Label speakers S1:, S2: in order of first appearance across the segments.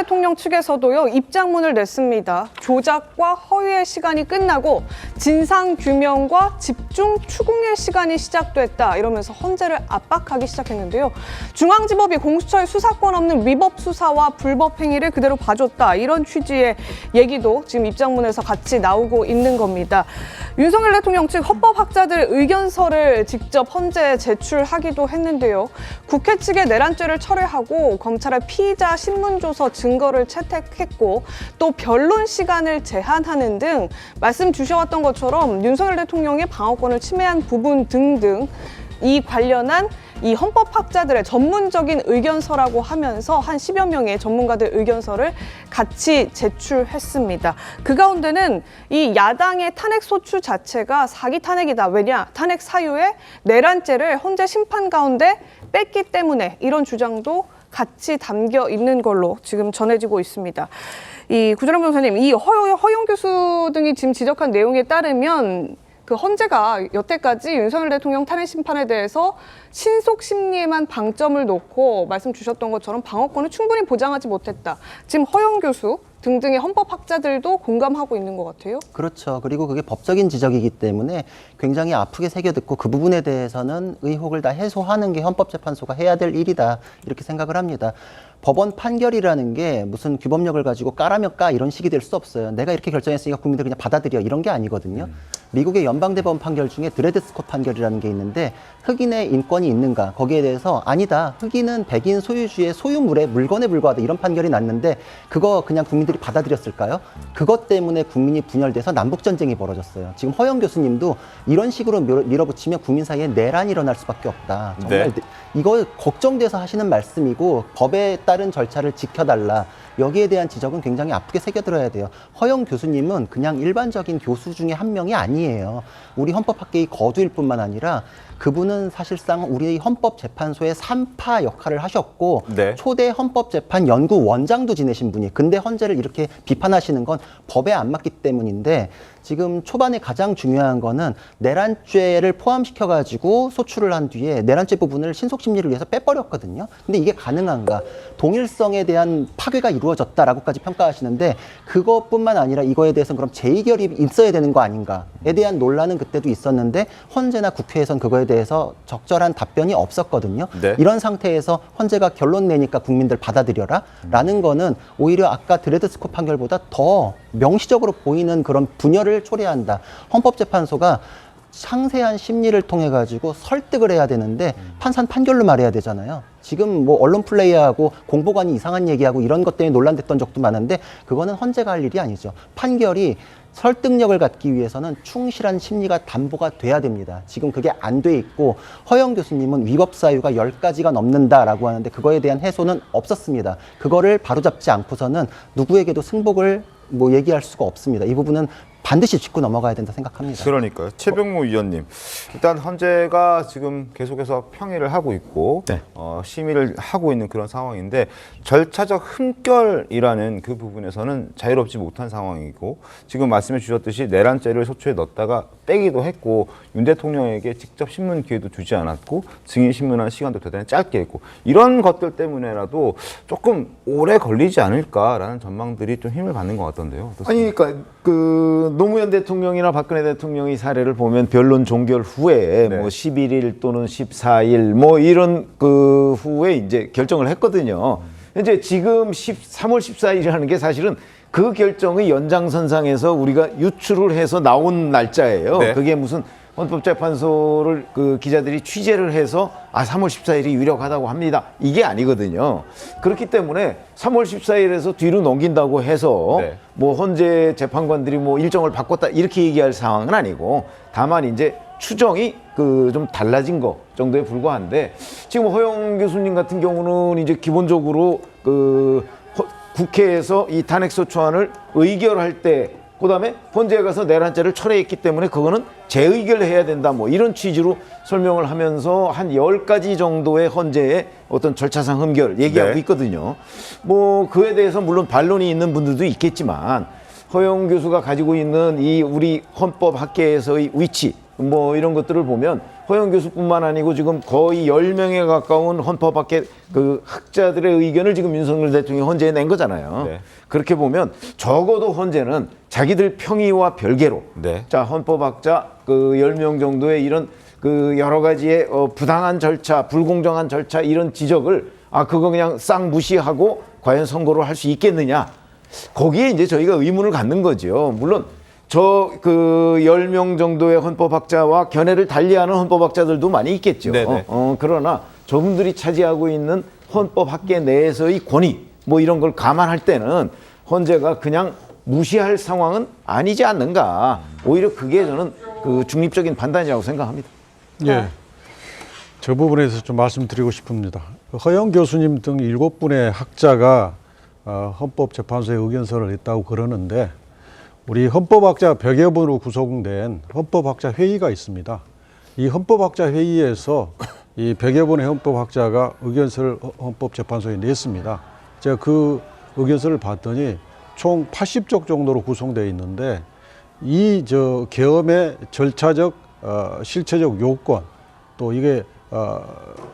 S1: 대통령 측에서도요, 입장문을 냈습니다. 조작과 허위의 시간이 끝나고 진상규명과 집중 추궁의 시간이 시작됐다, 이러면서 헌재를 압박하기 시작했는데요. 중앙지법이 공수처의 수사권 없는 위법 수사와 불법 행위를 그대로 봐줬다, 이런 취지의 얘기도 지금 입장문에서 같이 나오고 있는 겁니다. 윤석열 대통령 측 헌법학자들 의견서를 직접 헌재에 제출하기도 했는데요. 국회 측의 내란죄를 철회하고 검찰의 피의자 신문조서 증거를 채택했고 또 변론 시간을 제한하는 등 말씀 주셔왔던 것처럼 윤석열 대통령의 방어권을 침해한 부분 등등 이 관련한 이 헌법학자들의 전문적인 의견서라고 하면서 한 10여 명의 전문가들 의견서를 같이 제출했습니다. 그 가운데는 이 야당의 탄핵 소추 자체가 사기 탄핵이다. 왜냐? 탄핵 사유에 내란죄를 헌재 심판 가운데 뺐기 때문에, 이런 주장도 같이 담겨 있는 걸로 지금 전해지고 있습니다. 이 구준환 변호사님, 이 허용 교수 등이 지금 지적한 내용에 따르면 그 헌재가 여태까지 윤석열 대통령 탄핵 심판에 대해서 신속 심리에만 방점을 놓고 말씀 주셨던 것처럼 방어권을 충분히 보장하지 못했다. 지금 허용 교수 등등의 헌법학자들도 공감하고 있는 것 같아요.
S2: 그렇죠. 그리고 그게 법적인 지적이기 때문에 굉장히 아프게 새겨듣고 그 부분에 대해서는 의혹을 다 해소하는 게 헌법재판소가 해야 될 일이다, 이렇게 생각을 합니다. 법원 판결이라는 게 무슨 규범력을 가지고 까라면 까 이런 식이 될 수 없어요. 내가 이렇게 결정했으니까 국민들 그냥 받아들여, 이런 게 아니거든요. 미국의 연방대법원 판결 중에 드레드 스콧 판결이라는 게 있는데 흑인의 인권이 있는가, 거기에 대해서 아니다, 흑인은 백인 소유주의 소유물에 물건에 불과하다, 이런 판결이 났는데 그거 그냥 국민들이 받아들였을까요? 그것 때문에 국민이 분열돼서 남북전쟁이 벌어졌어요. 지금 허영 교수님도 이런 식으로 밀어붙이면 국민 사이에 내란이 일어날 수밖에 없다. 정말 네. 이거 걱정돼서 하시는 말씀이고 법에 따른 절차를 지켜달라, 여기에 대한 지적은 굉장히 아프게 새겨들어야 돼요. 허영 교수님은 그냥 일반적인 교수 중에 한 명이 아니에요. 우리 헌법학계의 거두일 뿐만 아니라 그분은 사실상 우리 헌법재판소의 3파 역할을 하셨고 네. 초대 헌법재판 연구원장도 지내신 분이, 근데 헌재를 이렇게 비판하시는 건 법에 안 맞기 때문인데, 지금 초반에 가장 중요한 거는 내란죄를 포함시켜가지고 소추를 한 뒤에 내란죄 부분을 신속심리를 위해서 빼버렸거든요. 근데 이게 가능한가? 동일성에 대한 파괴가 이루어졌다라고까지 평가하시는데, 그것뿐만 아니라 이거에 대해서는 그럼 재의결이 있어야 되는 거 아닌가에 대한 논란은 그때도 있었는데 헌재나 국회에선 그거에 대해서 적절한 답변이 없었거든요. 네. 이런 상태에서 헌재가 결론 내니까 국민들 받아들여라 라는 거는 오히려 아까 드레드 스콧 판결보다 더 명시적으로 보이는 그런 분열을 초래한다. 헌법재판소가 상세한 심리를 통해 가지고 설득을 해야 되는데 판사는 판결로 말해야 되잖아요. 지금 뭐 언론 플레이하고 공보관이 이상한 얘기하고 이런 것 때문에 논란됐던 적도 많은데 그거는 헌재가 할 일이 아니죠. 판결이 설득력을 갖기 위해서는 충실한 심리가 담보가 돼야 됩니다. 지금 그게 안 돼 있고 허영 교수님은 위법 사유가 10가지가 넘는다라고 하는데 그거에 대한 해소는 없었습니다. 그거를 바로잡지 않고서는 누구에게도 승복을 얘기할 수가 없습니다. 이 부분은 반드시 짚고 넘어가야 된다 생각합니다.
S3: 그러니까요. 최병무 위원님, 일단 헌재가 지금 계속해서 평의를 하고 있고 네. 심의를 하고 있는 그런 상황인데 절차적 흠결이라는 그 부분에서는 자유롭지 못한 상황이고, 지금 말씀해 주셨듯이 내란죄를 소추에 넣었다가 빼기도 했고 윤 대통령에게 직접 신문 기회도 주지 않았고 증인 신문한 시간도 대단히 짧게 했고, 이런 것들 때문에라도 조금 오래 걸리지 않을까라는 전망들이 좀 힘을 받는 것 같던데요. 어떻습니까?
S4: 아니 그러니까 그 노무현 대통령이나 박근혜 대통령의 사례를 보면 변론 종결 후에 네. 뭐 11일 또는 14일 뭐 이런 그 후에 이제 결정을 했거든요. 이제 지금 3월 14일이라는 게 사실은 그 결정의 연장선상에서 우리가 유출을 해서 나온 날짜예요. 네. 그게 무슨 헌법재판소를 그 기자들이 취재를 해서 3월 14일이 유력하다고 합니다, 이게 아니거든요. 그렇기 때문에 3월 14일에서 뒤로 넘긴다고 해서 네. 뭐 헌재 재판관들이 뭐 일정을 바꿨다 이렇게 얘기할 상황은 아니고, 다만 이제 추정이 그 좀 달라진 거 정도에 불과한데, 지금 허영 교수님 같은 경우는 이제 기본적으로 그 국회에서 이 탄핵소추안을 의결할 때 그다음에 헌재에 가서 내란죄를 철회했기 때문에 그거는 재의결을 해야 된다, 뭐 이런 취지로 설명을 하면서 한 10가지 정도의 헌재의 어떤 절차상 흠결 얘기하고 네. 있거든요. 뭐 그에 대해서 물론 반론이 있는 분들도 있겠지만 허영 교수가 가지고 있는 이 우리 헌법학계에서의 위치, 뭐 이런 것들을 보면 허영 교수뿐만 아니고 지금 거의 10명에 가까운 헌법학계 그 학자들의 의견을 지금 윤석열 대통령이 헌재에 낸 거잖아요.
S3: 네.
S4: 그렇게 보면 적어도 헌재는 자기들 평의와 별개로
S3: 네.
S4: 자, 헌법학자 그 10명 정도의 이런 그 여러 가지의 부당한 절차, 불공정한 절차 이런 지적을 그거 그냥 싹 무시하고 과연 선고를 할 수 있겠느냐. 거기에 이제 저희가 의문을 갖는 거죠. 물론 저 그 10명 정도의 헌법학자와 견해를 달리하는 헌법학자들도 많이 있겠죠.
S3: 네네.
S4: 그러나 저분들이 차지하고 있는 헌법학계 내에서의 권위 뭐 이런 걸 감안할 때는 헌재가 그냥 무시할 상황은 아니지 않는가. 오히려 그게 저는 그 중립적인 판단이라고 생각합니다.
S5: 예. 저 부분에서 좀 말씀드리고 싶습니다. 허영 교수님 등 7분의 학자가 헌법재판소에 의견서를 냈다고 그러는데 우리 헌법학자 100여 분으로 구성된 헌법학자 회의가 있습니다. 이 헌법학자 회의에서 이 100여 분의 헌법학자가 의견서를 헌법재판소에 냈습니다. 제가 그 의견서를 봤더니 총 80쪽 정도로 구성되어 있는데 이 계엄의 절차적 실체적 요건 또 이게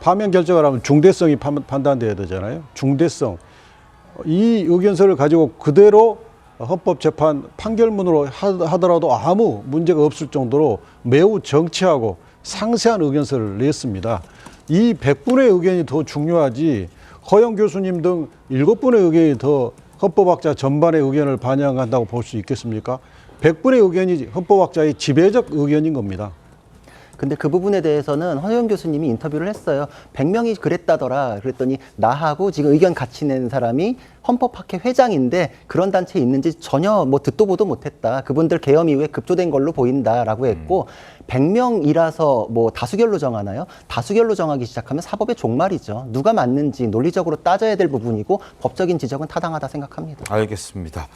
S5: 파면 결정을 하면 중대성이 판단돼야 되잖아요. 중대성. 이 의견서를 가지고 그대로 헌법재판 판결문으로 하더라도 아무 문제가 없을 정도로 매우 정치하고 상세한 의견서를 냈습니다. 이 100분의 의견이 더 중요하지 허영 교수님 등 7분의 의견이 더 헌법학자 전반의 의견을 반영한다고 볼 수 있겠습니까? 100분의 의견이 헌법학자의 지배적 의견인 겁니다.
S2: 근데 그 부분에 대해서는 허영 교수님이 인터뷰를 했어요. 100명이 그랬다더라. 그랬더니 나하고 지금 의견 같이 낸 사람이 헌법학회 회장인데 그런 단체에 있는지 전혀 뭐 듣도 보도 못했다. 그분들 계엄 이후에 급조된 걸로 보인다라고 했고 100명이라서 뭐 다수결로 정하나요? 다수결로 정하기 시작하면 사법의 종말이죠. 누가 맞는지 논리적으로 따져야 될 부분이고 법적인 지적은 타당하다 생각합니다.
S3: 알겠습니다.